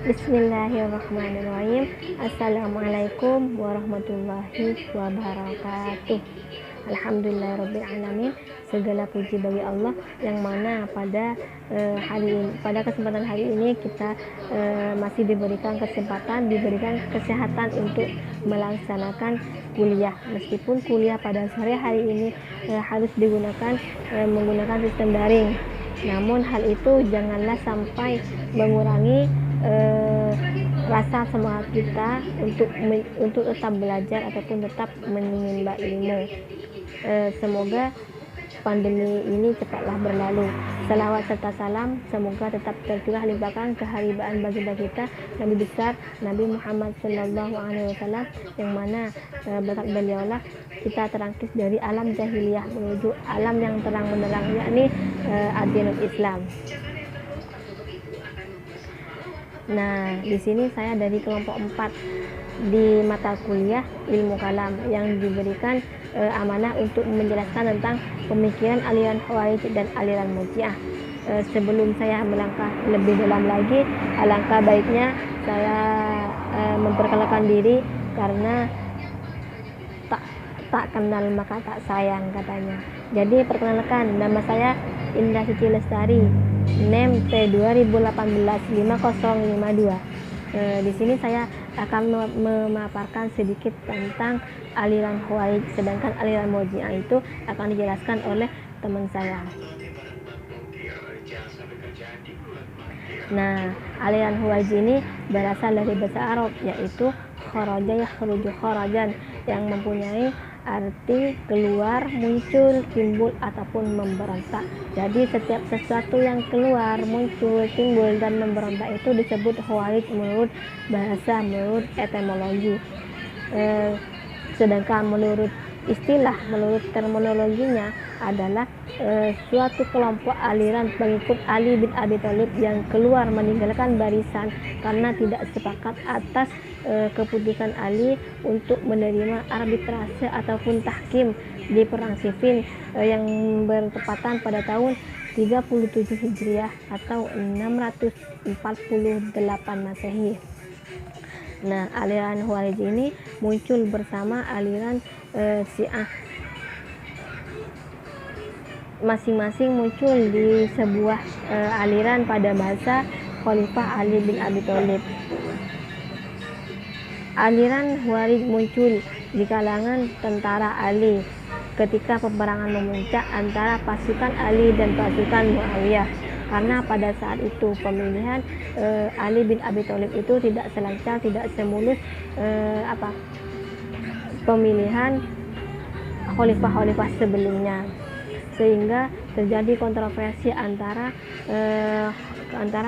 Bismillahirrahmanirrahim. Assalamualaikum warahmatullahi wabarakatuh. Alhamdulillahirrabbilalamin. Segala puji bagi Allah yang mana pada kesempatan hari ini kita masih diberikan kesehatan untuk melaksanakan kuliah. Meskipun kuliah pada sore hari ini harus menggunakan sistem daring, namun hal itu janganlah sampai mengurangi rasa semangat kita untuk tetap belajar ataupun tetap menimba ilmu. Semoga pandemi ini cepatlah berlalu. Salawat serta salam semoga tetap tercurah limpahkan keharibaan baginda kita Nabi besar Nabi Muhammad SAW, yang mana berkat beliaulah kita terangkis dari alam jahiliyah menuju alam yang terang benderang, yakni ad-dinul Islam. Nah, di sini saya dari kelompok 4 di mata kuliah ilmu kalam yang diberikan amanah untuk menjelaskan tentang pemikiran aliran Khawarij dan aliran Murji'ah. Sebelum saya melangkah lebih dalam lagi, alangkah baiknya saya memperkenalkan diri, karena tak kenal maka tak sayang katanya. Jadi perkenalkan, nama saya Indah Suci Lestari, NEM T2018-5052. Di sini saya akan memaparkan sedikit tentang aliran Khawarij, sedangkan aliran Murji'ah itu akan dijelaskan oleh teman saya. Nah, aliran Khawarij ini berasal dari bahasa Arab, yaitu kharaja yakhruju kharajan, yang mempunyai arti keluar, muncul, timbul, ataupun memberontak. Jadi setiap sesuatu yang keluar, muncul, timbul, dan memberontak itu disebut Khawarij menurut bahasa, menurut etimologi. Sedangkan menurut istilah, menurut terminologinya adalah suatu kelompok aliran pengikut Ali bin Abi Thalib yang keluar meninggalkan barisan karena tidak sepakat atas keputusan Ali untuk menerima arbitrase ataupun tahkim di perang Siffin yang bertepatan pada tahun 37 Hijriah atau 648 Masehi. Nah, aliran Khawarij ini muncul bersama aliran Syiah. Masing-masing muncul di sebuah aliran pada masa Khalifah Ali bin Abi Thalib. Aliran Khawarij muncul di kalangan tentara Ali ketika peperangan memuncak antara pasukan Ali dan pasukan Muawiyah, karena pada saat itu pemilihan Ali bin Abi Thalib itu tidak selancar, tidak semulus pemilihan khalifah-khalifah sebelumnya, sehingga terjadi kontroversi antara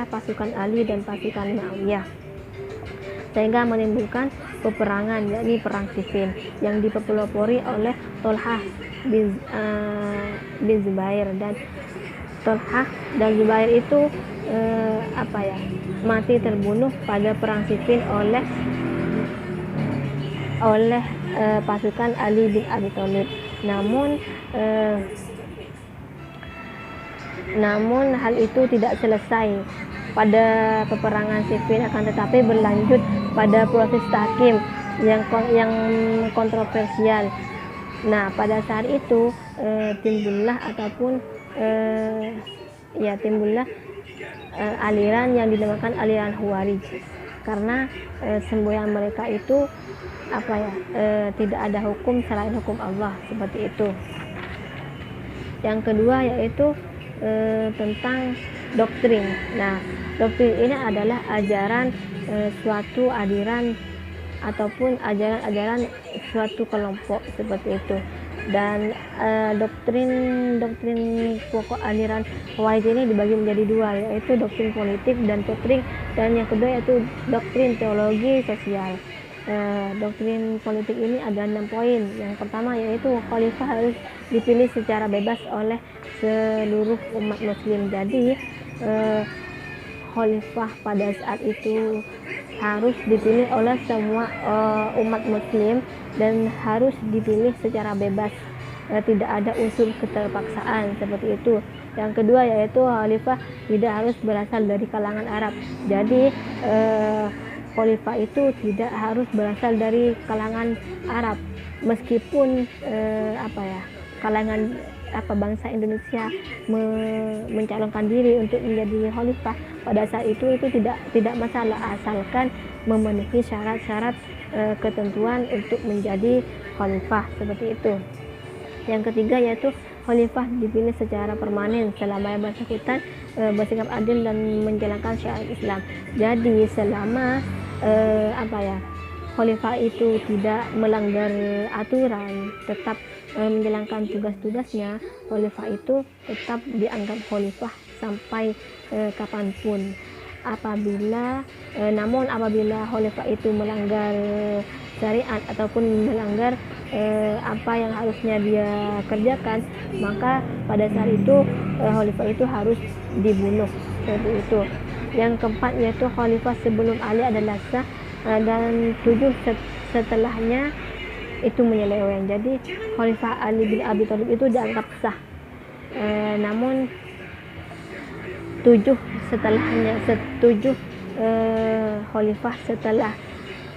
pasukan Ali dan pasukan Muawiyah, sehingga menimbulkan peperangan, yakni perang Siffin yang dipelopori oleh Tolhah bin Zubair. Dan Tolhah dan Zubair itu mati terbunuh pada perang Siffin oleh pasukan Ali bin Abi Thalib. Namun hal itu tidak selesai pada peperangan Siffin, akan tetapi berlanjut pada proses tahkim yang kontroversial. Nah, pada saat itu timbullah aliran yang dinamakan aliran Khawarij, karena semboyan mereka itu tidak ada hukum selain hukum Allah, seperti itu. Yang kedua yaitu tentang doktrin. Nah, doktrin ini adalah ajaran suatu aliran ataupun ajaran-ajaran suatu kelompok, seperti itu. Dan doktrin pokok aliran Khawarij ini dibagi menjadi dua, yaitu doktrin politik dan yang kedua yaitu doktrin teologi sosial. doktrin politik ini ada 6 poin. Yang pertama yaitu khalifah harus dipilih secara bebas oleh seluruh umat muslim. Jadi khalifah pada saat itu harus dipilih oleh semua umat muslim dan harus dipilih secara bebas, tidak ada unsur keterpaksaan seperti itu. Yang kedua yaitu khalifah tidak harus berasal dari kalangan Arab. Jadi khalifah itu tidak harus berasal dari kalangan Arab, meskipun kalangan bangsa Indonesia mencalonkan diri untuk menjadi khalifah pada saat itu tidak masalah, asalkan memenuhi syarat-syarat ketentuan untuk menjadi khalifah seperti itu. Yang ketiga yaitu khalifah dipilih secara permanen selama yang bersangkutan bersikap adil dan menjalankan syariat Islam. Jadi selama khalifah itu tidak melanggar aturan, tetap menjalankan tugas-tugasnya, khalifah itu tetap dianggap khalifah sampai kapanpun. Namun apabila khalifah itu melanggar syariat ataupun melanggar apa yang harusnya dia kerjakan, maka pada saat itu khalifah itu harus dibunuh seperti itu. Yang keempat yaitu khalifah sebelum Ali adalah sah dan 7 setelahnya itu menyeleweng. Jadi khalifah Ali bin Abi Thalib itu dianggap sah, namun 7 khalifah setelah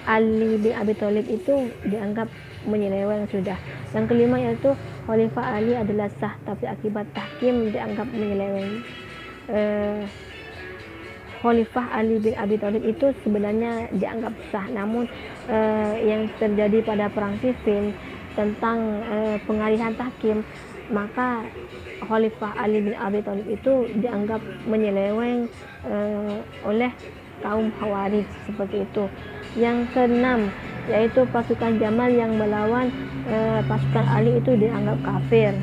Ali bin Abi Thalib itu dianggap menyeleweng sudah. Yang kelima yaitu khalifah Ali adalah sah tapi akibat tahkim dianggap menyeleweng. Khalifah Ali bin Abi Thalib itu sebenarnya dianggap sah, namun yang terjadi pada perang Siffin tentang pengalihan tahkim, maka khalifah Ali bin Abi Thalib itu dianggap menyeleweng oleh kaum Khawarij seperti itu. Yang keenam yaitu pasukan Jamal yang melawan pasukan Ali itu dianggap kafir.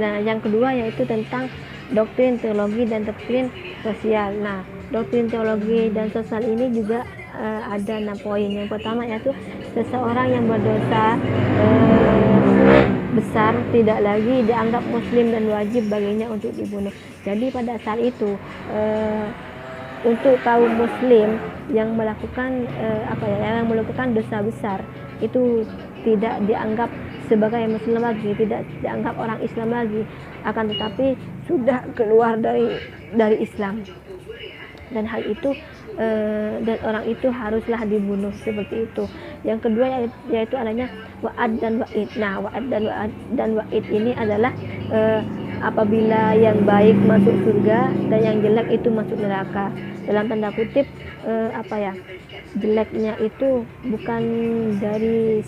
Yang kedua yaitu tentang doktrin teologi dan doktrin sosial. Nah, doktrin teologi dan sosial ini juga ada 6 poin. Yang pertama yaitu seseorang yang berdosa besar tidak lagi dianggap muslim dan wajib baginya untuk dibunuh. Jadi pada saat itu untuk kaum muslim yang melakukan yang melakukan dosa besar itu tidak dianggap sebagai muslim lagi, tidak dianggap orang Islam lagi, akan tetapi sudah keluar dari Islam, dan hal itu dan orang itu haruslah dibunuh seperti itu. Yang kedua yaitu adanya wa'ad dan wa'id. Nah, wa'ad dan wa'id ini adalah apabila yang baik masuk surga dan yang jelek itu masuk neraka. Dalam tanda kutip jeleknya itu bukan dari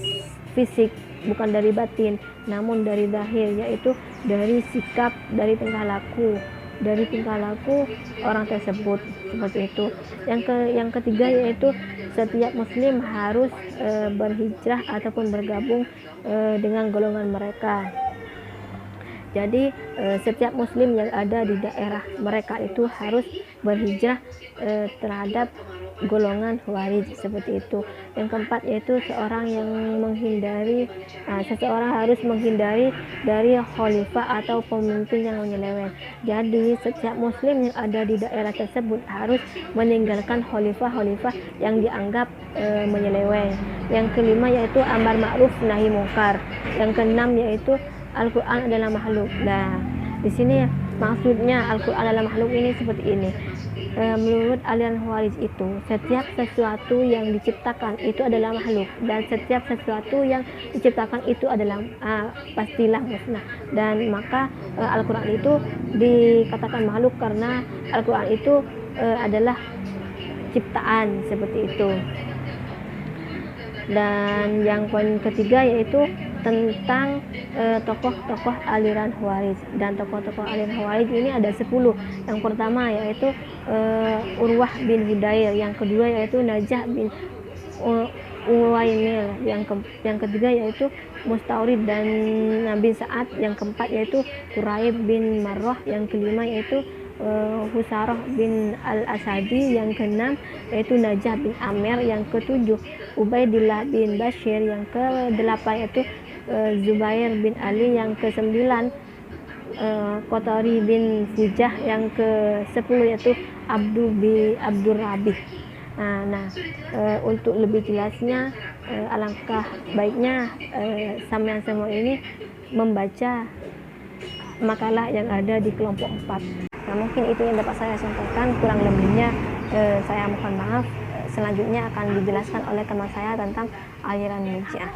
fisik, bukan dari batin, namun dari zahir, yaitu dari sikap, dari tingkah laku orang tersebut seperti itu. Yang ketiga yaitu setiap muslim harus berhijrah ataupun bergabung dengan golongan mereka. Jadi setiap muslim yang ada di daerah mereka itu harus berhijrah terhadap golongan Khawarij seperti itu. Yang keempat yaitu seseorang harus menghindari dari khalifah atau pemimpin yang menyeleweng. Jadi setiap muslim yang ada di daerah tersebut harus meninggalkan khalifah yang dianggap menyeleweng. Yang kelima yaitu amar ma'ruf nahi mungkar. Yang keenam yaitu Al-Quran adalah makhluk. Nah, di sini maksudnya Al-Quran adalah makhluk ini seperti ini. Menurut aliran Khawarij itu setiap sesuatu yang diciptakan itu adalah makhluk, dan setiap sesuatu yang diciptakan itu adalah pastilah musnah, dan maka Al-Quran itu dikatakan makhluk karena Al-Quran itu adalah ciptaan seperti itu. Dan yang poin ketiga yaitu tentang tokoh-tokoh aliran Khawarij. Dan tokoh-tokoh aliran Khawarij ini ada 10. Yang pertama yaitu Urwah bin Hudair, yang kedua yaitu Najah bin Uwaimil, yang ketiga yaitu Mustaurid dan Nabi Sa'ad, yang keempat yaitu Quraib bin Marrah, yang kelima yaitu Husarah bin al-Asadi, yang keenam yaitu Najah bin Amir, yang ketujuh Ubaidillah bin Bashir, yang kedelapan yaitu Zubair bin Ali, yang kesembilan Qatari bin Fujah, yang ke-10 yaitu Abdur Rabih. Untuk lebih jelasnya alangkah baiknya sampean semua ini membaca makalah yang ada di kelompok 4. Mungkin itu yang dapat saya sampaikan, kurang lebihnya saya mohon maaf. Selanjutnya akan dijelaskan oleh teman saya tentang aliran Murji'ah.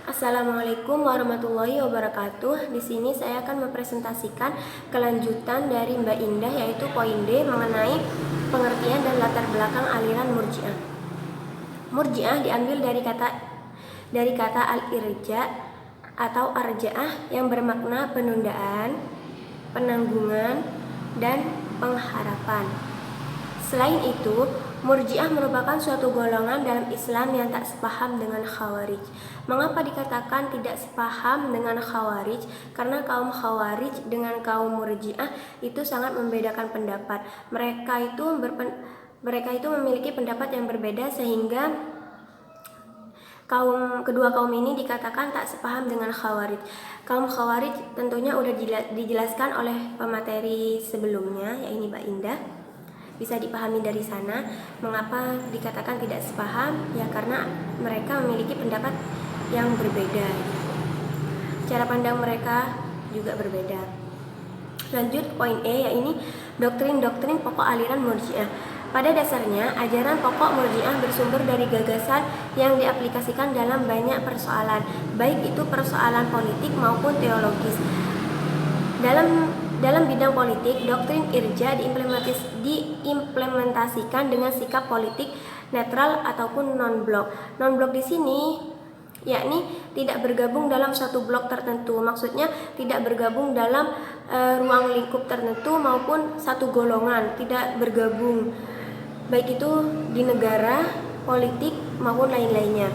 Assalamualaikum warahmatullahi wabarakatuh. Di sini saya akan mempresentasikan kelanjutan dari Mbak Indah, yaitu poin D mengenai pengertian dan latar belakang aliran Murji'ah. Murji'ah diambil dari kata al-irja atau arja'ah yang bermakna penundaan, penanggungan, dan pengharapan. Selain itu, Murji'ah merupakan suatu golongan dalam Islam yang tak sepaham dengan Khawarij. Mengapa dikatakan tidak sepaham dengan Khawarij? Karena kaum Khawarij dengan kaum Murji'ah itu sangat membedakan pendapat. Mereka itu memiliki pendapat yang berbeda, sehingga kedua kaum ini dikatakan tak sepaham dengan Khawarij. Kaum Khawarij tentunya sudah dijelaskan oleh pemateri sebelumnya, yaitu Mbak Indah. Bisa dipahami dari sana mengapa dikatakan tidak sepaham, ya karena mereka memiliki pendapat yang berbeda. Cara pandang mereka juga berbeda. Lanjut poin E, yaitu doktrin-doktrin pokok aliran Murji'ah. Pada dasarnya, ajaran pokok Murji'ah bersumber dari gagasan yang diaplikasikan dalam banyak persoalan, baik itu persoalan politik maupun teologis. Dalam bidang politik, doktrin irja diimplementasikan dengan sikap politik netral ataupun non-blok. Non-blok di sini yakni tidak bergabung dalam suatu blok tertentu. Maksudnya tidak bergabung dalam ruang lingkup tertentu maupun satu golongan, tidak bergabung, baik itu di negara, politik maupun lain-lainnya.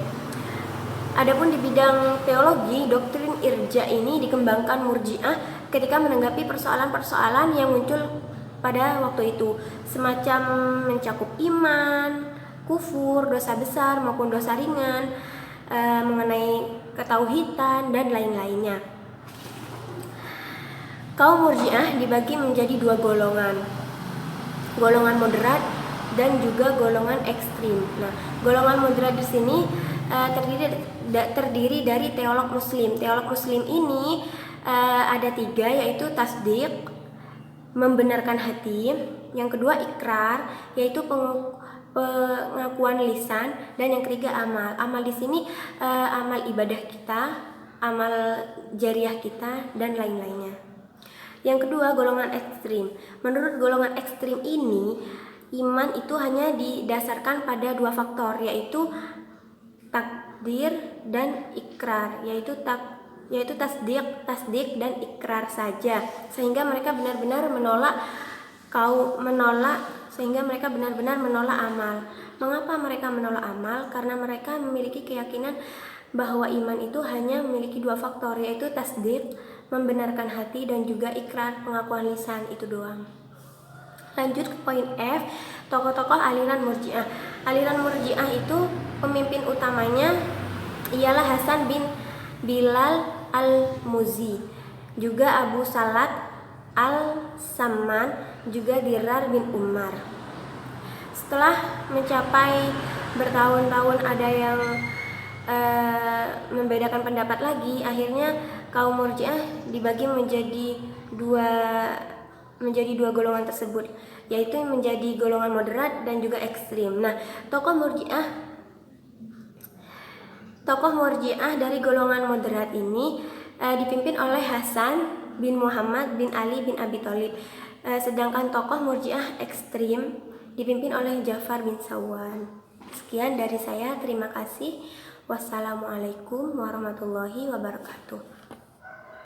Adapun di bidang teologi, doktrin irja ini dikembangkan Murji'ah ketika menanggapi persoalan-persoalan yang muncul pada waktu itu, semacam mencakup iman, kufur, dosa besar maupun dosa ringan, mengenai ketauhidan dan lain-lainnya. Kaum Murji'ah dibagi menjadi dua golongan moderat dan juga golongan ekstrim. Nah, golongan moderat di sini terdiri dari teolog muslim. Teolog muslim ini ada 3, yaitu tasdik, membenarkan hati, yang kedua ikrar, yaitu pengakuan lisan, dan yang ketiga amal. Amal di sini amal ibadah kita, amal jariah kita, dan lain-lainnya. Yang kedua, golongan ekstrim. Menurut golongan ekstrim ini, iman itu hanya didasarkan pada 2 faktor, yaitu takdir dan ikrar, yaitu tasdik dan ikrar saja, sehingga mereka benar-benar menolak amal. Mengapa mereka menolak amal? Karena mereka memiliki keyakinan bahwa iman itu hanya memiliki 2 faktor, yaitu tasdik, membenarkan hati, dan juga ikrar, pengakuan lisan, itu doang. Lanjut ke poin F, tokoh-tokoh aliran Murji'ah. Aliran Murji'ah itu pemimpin utamanya ialah Hasan bin Bilal al-Muzi, juga Abu Salat al-Samman, juga Dirar bin Umar. Setelah mencapai bertahun-tahun ada yang membedakan pendapat lagi, akhirnya kaum Murji'ah dibagi menjadi dua golongan tersebut, yaitu menjadi golongan moderat dan juga ekstrim. Nah, tokoh Murji'ah dari golongan moderat ini dipimpin oleh Hasan bin Muhammad bin Ali bin Abi Thalib. Sedangkan tokoh Murji'ah ekstrim dipimpin oleh Ja'far bin Sawwan. Sekian dari saya, terima kasih. Wassalamualaikum warahmatullahi wabarakatuh.